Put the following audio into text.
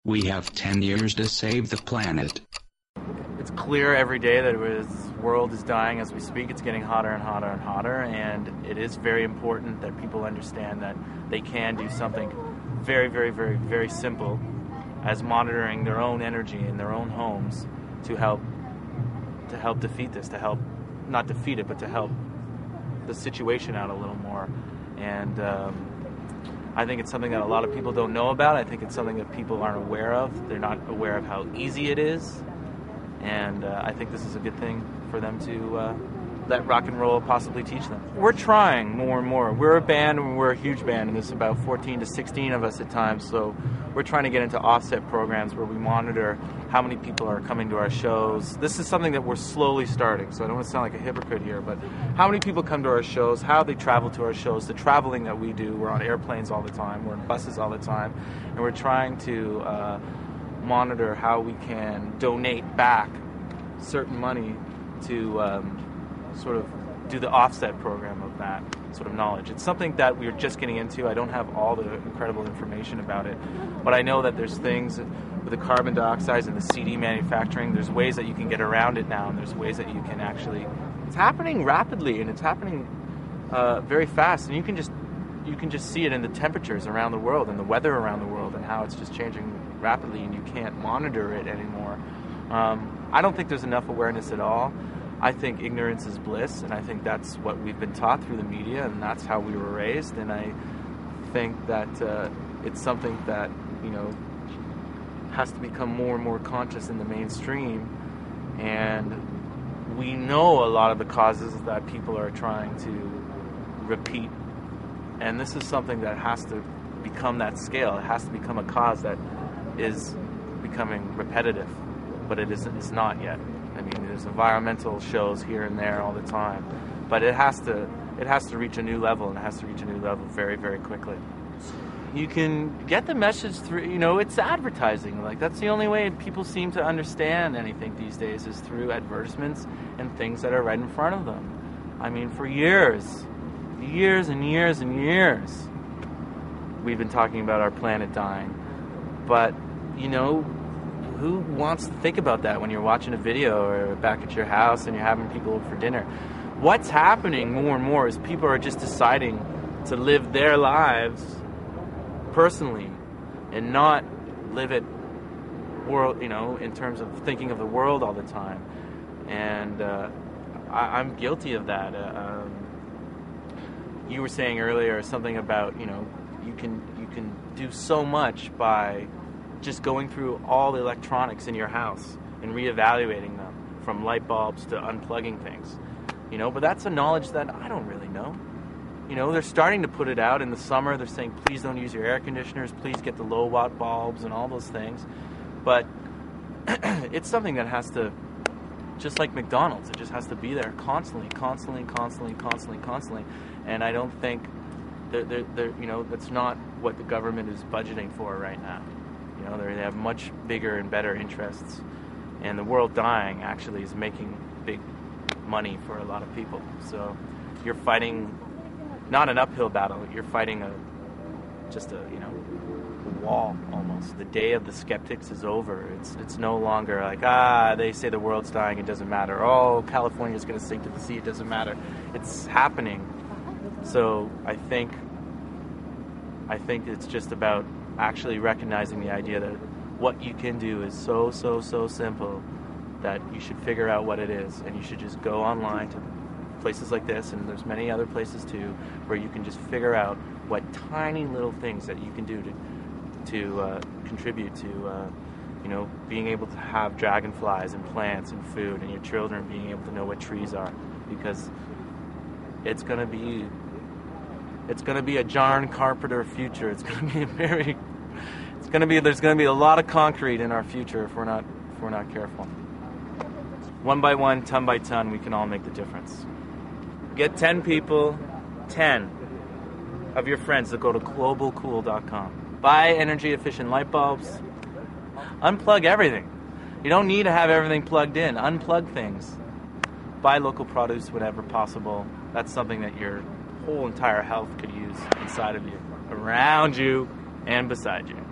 We have 10 years to save the planet. It's clear every day that the world is dying as we speak. It's getting hotter and hotter and hotter, and it is very important that people understand that they can do something very, very, very, very simple as monitoring their own energy in their own homes to help defeat this, to help, not defeat it, but to help the situation out a little more. And I think it's something that a lot of people don't know about. I think it's something that people aren't aware of. They're not aware of how easy it is. And I think this is a good thing for them to let rock and roll possibly teach them. We're trying more and more. We're a band, and we're a huge band, and there's about 14 to 16 of us at times, so we're trying to get into offset programs where we monitor how many people are coming to our shows. This is something that we're slowly starting, so I don't want to sound like a hypocrite here, but how many people come to our shows, how they travel to our shows, the traveling that we do. We're on airplanes all the time, we're in buses all the time, and we're trying to monitor how we can donate back certain money to sort of do the offset program of that sort of knowledge. It's something that we're just getting into. I don't have all the incredible information about it, but I know that there's things with the carbon dioxide and the CD manufacturing, there's ways that you can get around it now, and there's ways that you can actually, it's happening rapidly, and it's happening very fast, and you can just see it in the temperatures around the world and the weather around the world and how it's just changing rapidly, and you can't monitor it anymore. I don't think there's enough awareness at all. I think ignorance is bliss, and I think that's what we've been taught through the media, and that's how we were raised, and I think that it's something that, you know, has to become more and more conscious in the mainstream, and we know a lot of the causes that people are trying to repeat, and this is something that has to become that scale. It has to become a cause that is becoming repetitive, but it's not yet. I mean, there's environmental shows here and there all the time, but it has to reach a new level, and it has to reach a new level very, very quickly. You can get the message through, you know, it's advertising. Like, that's the only way people seem to understand anything these days, is through advertisements and things that are right in front of them. I mean, for years and years and years, we've been talking about our planet dying, but, you know, who wants to think about that when you're watching a video or back at your house and you're having people over for dinner? What's happening more and more is people are just deciding to live their lives personally and not live it world, you know, in terms of thinking of the world all the time. And I'm guilty of that. You were saying earlier something about, you know, you can do so much by just going through all the electronics in your house and reevaluating them, from light bulbs to unplugging things, you know, but that's a knowledge that I don't really know. You know, they're starting to put it out in the summer. They're saying, please don't use your air conditioners, please get the low watt bulbs and all those things, but it's something that has to, just like McDonald's, it just has to be there constantly, and I don't think they're you know, that's not what the government is budgeting for right now. You know, they have much bigger and better interests, and the world dying actually is making big money for a lot of people. So you're fighting not an uphill battle, you're fighting just a wall almost. The day of the skeptics is over. It's no longer like, they say the world's dying, it doesn't matter. Oh, California's going to sink to the sea, it doesn't matter. It's happening. So I think it's just about actually recognizing the idea that what you can do is so simple that you should figure out what it is, and you should just go online to places like this, and there's many other places too, where you can just figure out what tiny little things that you can do to contribute to you know, being able to have dragonflies and plants and food, and your children being able to know what trees are, because it's going to be a John Carpenter future. It's going to be there's going to be a lot of concrete in our future if we're not careful. One by one, ton by ton, we can all make the difference. Get 10 people, 10 of your friends to go to globalcool.com. Buy energy efficient light bulbs. Unplug everything. You don't need to have everything plugged in. Unplug things. Buy local produce whenever possible. That's something that your whole entire health could use inside of you, around you, and beside you.